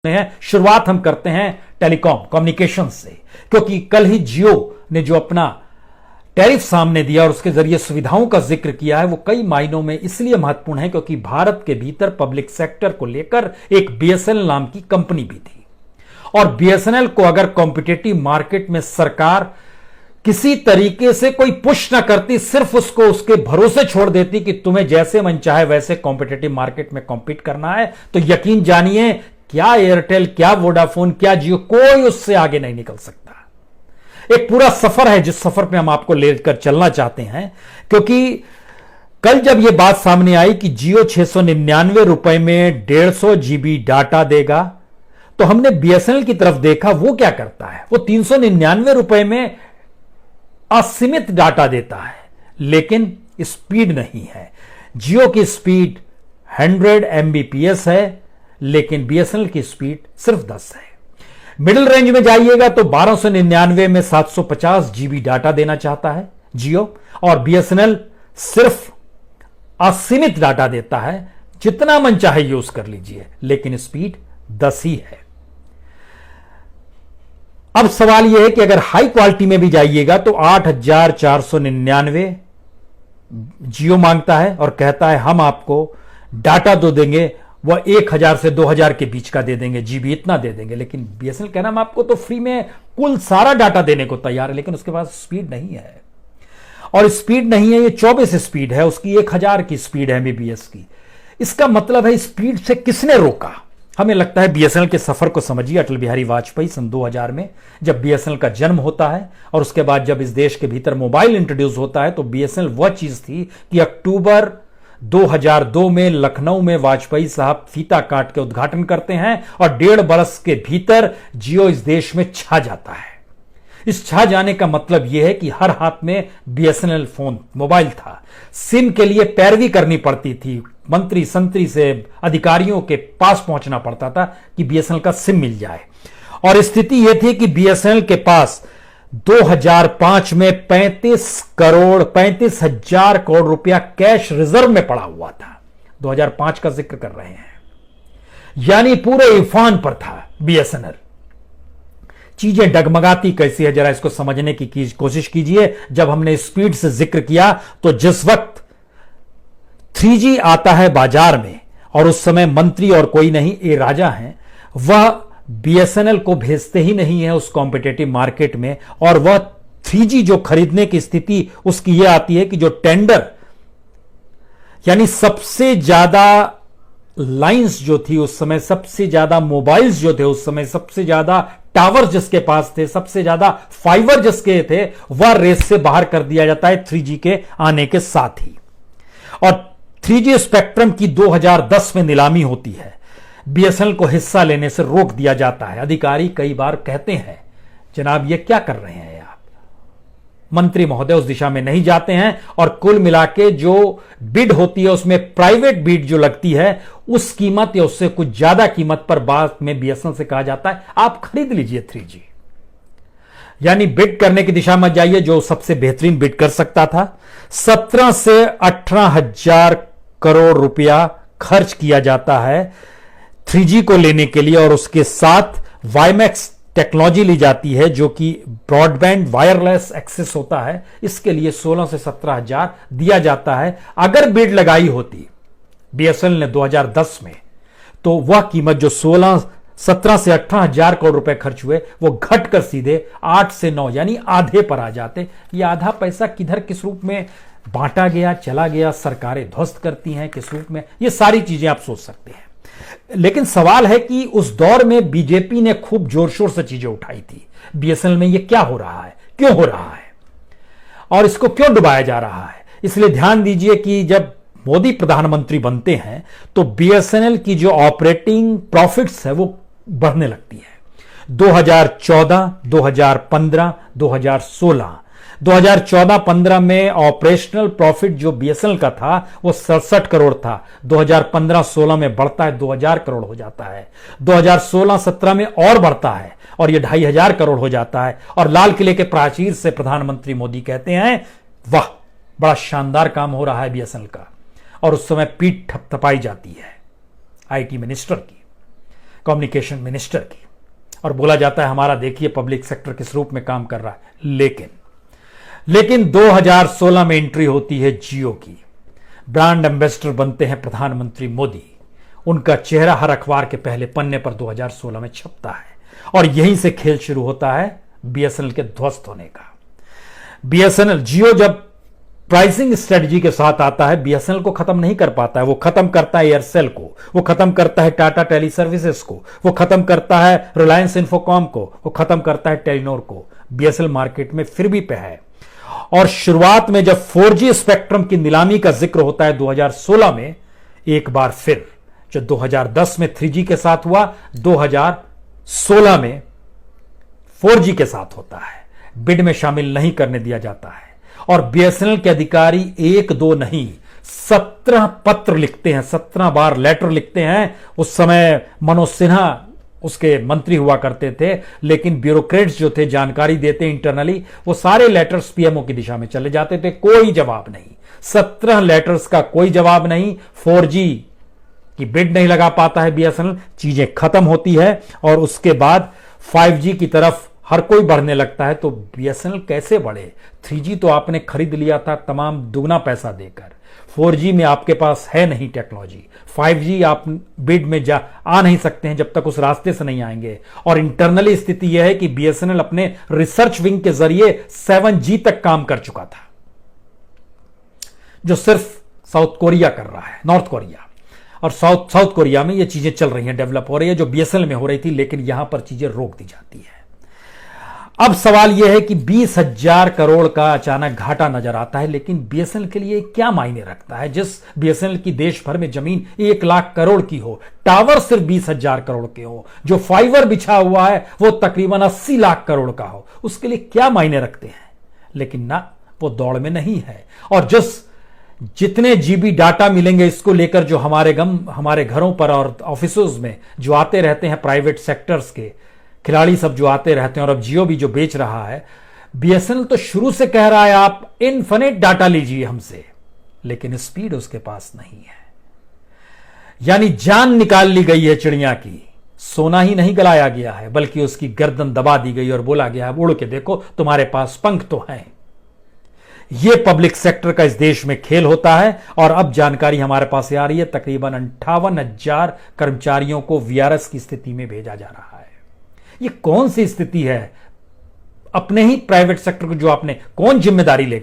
हैं। शुरुआत हम करते हैं टेलीकॉम कम्युनिकेशन से, क्योंकि कल ही जियो ने जो अपना टैरिफ सामने दिया और उसके जरिए सुविधाओं का जिक्र किया है, वो कई मायनों में इसलिए महत्वपूर्ण है क्योंकि भारत के भीतर पब्लिक सेक्टर को लेकर एक बीएसएनएल नाम की कंपनी भी थी, और बीएसएनएल को अगर कॉम्पिटिटिव मार्केट में सरकार किसी तरीके से कोई पुश ना करती, सिर्फ उसको उसके भरोसे छोड़ देती कि तुम्हें जैसे मन चाहे वैसे कॉम्पिटिटिव मार्केट में कॉम्पीट करना है, तो यकीन जानिए क्या एयरटेल, क्या वोडाफोन, क्या जियो, कोई उससे आगे नहीं निकल सकता। एक पूरा सफर है जिस सफर पे हम आपको लेकर चलना चाहते हैं, क्योंकि कल जब यह बात सामने आई कि जियो 699 रुपए में 150 जीबी डाटा देगा, तो हमने बीएसएनएल की तरफ देखा वो क्या करता है। वो 399 रुपए में असीमित डाटा देता है, लेकिन स्पीड नहीं है। जियो की स्पीड 100 Mbps है, लेकिन बीएसएनएल की स्पीड सिर्फ 10 है। मिडिल रेंज में जाइएगा तो 1299 में 750 जीबी डाटा देना चाहता है जियो, और बीएसएनएल सिर्फ असीमित डाटा देता है, जितना मन चाहे यूज कर लीजिए, लेकिन स्पीड 10 ही है। अब सवाल यह है कि अगर हाई क्वालिटी में भी जाइएगा तो 8499 जियो मांगता है और कहता है हम आपको डाटा दो देंगे, वह 1000 से 2000 के बीच का दे देंगे, जीबी इतना दे देंगे। लेकिन बीएसएनएल कहना हम आपको तो फ्री में कुल सारा डाटा देने को तैयार है, लेकिन उसके पास स्पीड नहीं है। और स्पीड नहीं है, ये 24 स्पीड है, उसकी 1000 की स्पीड है एमबीपीएस की। इसका मतलब है स्पीड से किसने रोका? हमें लगता है बीएसएनएल के सफर को समझिए। अटल बिहारी वाजपेयी सन 2000 में जब बीएसएनएल का जन्म होता है और उसके बाद जब इस देश के भीतर मोबाइल इंट्रोड्यूस होता है, तो बीएसएनएल वह चीज थी कि अक्टूबर 2002 में लखनऊ में वाजपेयी साहब फीता काट के उद्घाटन करते हैं और 1.5 बरस के भीतर जियो इस देश में छा जाता है। इस छा जाने का मतलब यह है कि हर हाथ में बीएसएनएल फोन मोबाइल था। सिम के लिए पैरवी करनी पड़ती थी, मंत्री संतरी से अधिकारियों के पास पहुंचना पड़ता था कि बीएसएनएल का सिम मिल जाए। और स्थिति यह थी कि बीएसएनएल के पास 2005 में 35,000 करोड़ रुपया कैश रिजर्व में पड़ा हुआ था। 2005 का जिक्र कर रहे हैं, यानी पूरे इफान पर था बीएसएनएल। चीजें डगमगाती कैसी है जरा इसको समझने की कोशिश कीजिए। जब हमने स्पीड से जिक्र किया तो जिस वक्त 3G आता है बाजार में और उस समय मंत्री और कोई नहीं, ए राजा हैं, वह बीएसएनएल को भेजते ही नहीं है उस कॉम्पिटिटिव मार्केट में। और वह 3G जो खरीदने की स्थिति उसकी यह आती है कि जो टेंडर, यानी सबसे ज्यादा लाइंस जो थी उस समय, सबसे ज्यादा मोबाइल्स जो थे उस समय, सबसे ज्यादा टावर जिसके पास थे, सबसे ज्यादा फाइबर जिसके थे, वह रेस से बाहर कर दिया जाता है 3G के आने के साथ ही। और 3G स्पेक्ट्रम की 2010 में नीलामी होती है, बीएसएनएल को हिस्सा लेने से रोक दिया जाता है। अधिकारी कई बार कहते हैं जनाब ये क्या कर रहे हैं आप, मंत्री महोदय उस दिशा में नहीं जाते हैं, और कुल मिलाके जो बिड होती है उसमें प्राइवेट बिड जो लगती है उस कीमत या उससे कुछ ज्यादा कीमत पर बाद में बीएसएनएल से कहा जाता है आप खरीद लीजिए 3G। यानी बिड करने की दिशा में जाइए, जो सबसे बेहतरीन बिड कर सकता था। 17 से 18,000 करोड़ रुपया खर्च किया जाता है 3G को लेने के लिए, और उसके साथ वाईमैक्स टेक्नोलॉजी ली जाती है जो कि ब्रॉडबैंड वायरलेस एक्सेस होता है। इसके लिए 16 से 17,000 दिया जाता है। अगर बिड लगाई होती बीएसएनएल ने 2010 में, तो वह कीमत जो 17 से 18,000 करोड़ रुपए खर्च हुए वो घटकर सीधे 8 से 9 यानी आधे पर आ जाते। ये आधा पैसा किधर किस रूप में बांटा गया, चला गया, सरकारें ध्वस्त करती हैं किस रूप में, ये सारी चीजें आप सोच सकते हैं। लेकिन सवाल है कि उस दौर में बीजेपी ने खूब जोर शोर से चीजें उठाई थी। बीएसएनएल में ये क्या हो रहा है, क्यों हो रहा है और इसको क्यों डुबाया जा रहा है। इसलिए ध्यान दीजिए कि जब मोदी प्रधानमंत्री बनते हैं तो बीएसएनएल की जो ऑपरेटिंग प्रॉफिट्स है वो बढ़ने लगती है। 2014, 2015, 2016, 2014-15 में ऑपरेशनल प्रॉफिट जो बीएसएनएल का था वो 67 करोड़ था। 2015-16 में बढ़ता है 2000 करोड़ हो जाता है। 2016-17 में और बढ़ता है और ये 2500 करोड़ हो जाता है। और लाल किले के प्राचीर से प्रधानमंत्री मोदी कहते हैं वाह बड़ा शानदार काम हो रहा है बीएसएनएल का, और उस समय पीठ थपथपाई जाती है आईटी मिनिस्टर की। कम्युनिकेशन मिनिस्टर की, और बोला जाता है हमारा देखिए पब्लिक सेक्टर किस रूप में काम कर रहा है। लेकिन 2016 में एंट्री होती है जियो की। ब्रांड एम्बेसडर बनते हैं प्रधानमंत्री मोदी। उनका चेहरा हर अखबार के पहले पन्ने पर 2016 में छपता है, और यहीं से खेल शुरू होता है बीएसएनएल के ध्वस्त होने का। बीएसएनएल, जियो जब प्राइसिंग स्ट्रेटजी के साथ आता है, बीएसएनएल को खत्म नहीं कर पाता है। वो खत्म करता है एयरसेल को, वो खत्म करता है टाटा टेली सर्विसेज को, वो खत्म करता है रिलायंस इंफोकॉम को, वो खत्म करता है टेलीनॉर को। बीएसएनएल मार्केट में फिर भी पे है। और शुरुआत में जब 4G स्पेक्ट्रम की नीलामी का जिक्र होता है 2016 में, एक बार फिर जो 2010 में 3G के साथ हुआ, 2016 में 4G के साथ होता है। बिड में शामिल नहीं करने दिया जाता है, और बीएसएनएल के अधिकारी 1-2 नहीं 17 पत्र लिखते हैं, 17 बार लेटर लिखते हैं। उस समय मनोज सिन्हा उसके मंत्री हुआ करते थे, लेकिन ब्यूरोक्रेट्स जो थे जानकारी देते इंटरनली, वो सारे लेटर्स पीएमओ की दिशा में चले जाते थे। कोई जवाब नहीं, 17 लेटर्स का कोई जवाब नहीं। 4G की बिड नहीं लगा पाता है बीएसएनएल, चीजें खत्म होती है, और उसके बाद 5G की तरफ हर कोई बढ़ने लगता है। तो बीएसएनएल कैसे बढ़े? 3G तो आपने खरीद लिया था तमाम दुगना पैसा देकर, 4G में आपके पास है नहीं टेक्नोलॉजी, 5G आप बिड में आ नहीं सकते हैं जब तक उस रास्ते से नहीं आएंगे। और इंटरनली स्थिति यह है कि बीएसएनएल अपने रिसर्च विंग के जरिए 7G तक काम कर चुका था, जो सिर्फ साउथ कोरिया कर रहा है, नॉर्थ कोरिया। और साउथ कोरिया में ये चीजें चल रही हैं, डेवलप हो रही है, जो बीएसएनएल में हो रही थी, लेकिन यहां पर चीजें रोक दी जाती है। अब सवाल यह है कि 20,000 करोड़ का अचानक घाटा नजर आता है, लेकिन बीएसएनएल के लिए क्या मायने रखता है? जिस बीएसएनएल की देश भर में जमीन 1 लाख करोड़ की हो, टावर सिर्फ 20,000 करोड़ के हो, जो फाइबर बिछा हुआ है वो तकरीबन 80 लाख करोड़ का हो, उसके लिए क्या मायने रखते हैं? लेकिन ना, वो दौड़ में नहीं है। और जितने जीबी डाटा मिलेंगे इसको लेकर जो हमारे घरों पर और ऑफिसों में जो आते रहते हैं, प्राइवेट सेक्टर्स के खिलाड़ी सब जो आते रहते हैं, और अब जियो भी जो बेच रहा है, बीएसएनएल तो शुरू से कह रहा है आप इनफिनिट डाटा लीजिए हमसे, लेकिन स्पीड उसके पास नहीं है। यानी जान निकाल ली गई है चिड़िया की, सोना ही नहीं गलाया गया है, बल्कि उसकी गर्दन दबा दी गई और बोला गया है उड़ के देखो तुम्हारे पास पंख तो हैं। यह पब्लिक सेक्टर का इस देश में खेल होता है। और अब जानकारी हमारे पास आ रही है, तकरीबन 58,000 कर्मचारियों को वीआरएस की स्थिति में भेजा जा रहा है। ये कौन सी स्थिति है? अपने ही प्राइवेट सेक्टर को जो आपने, कौन जिम्मेदारी लेगा?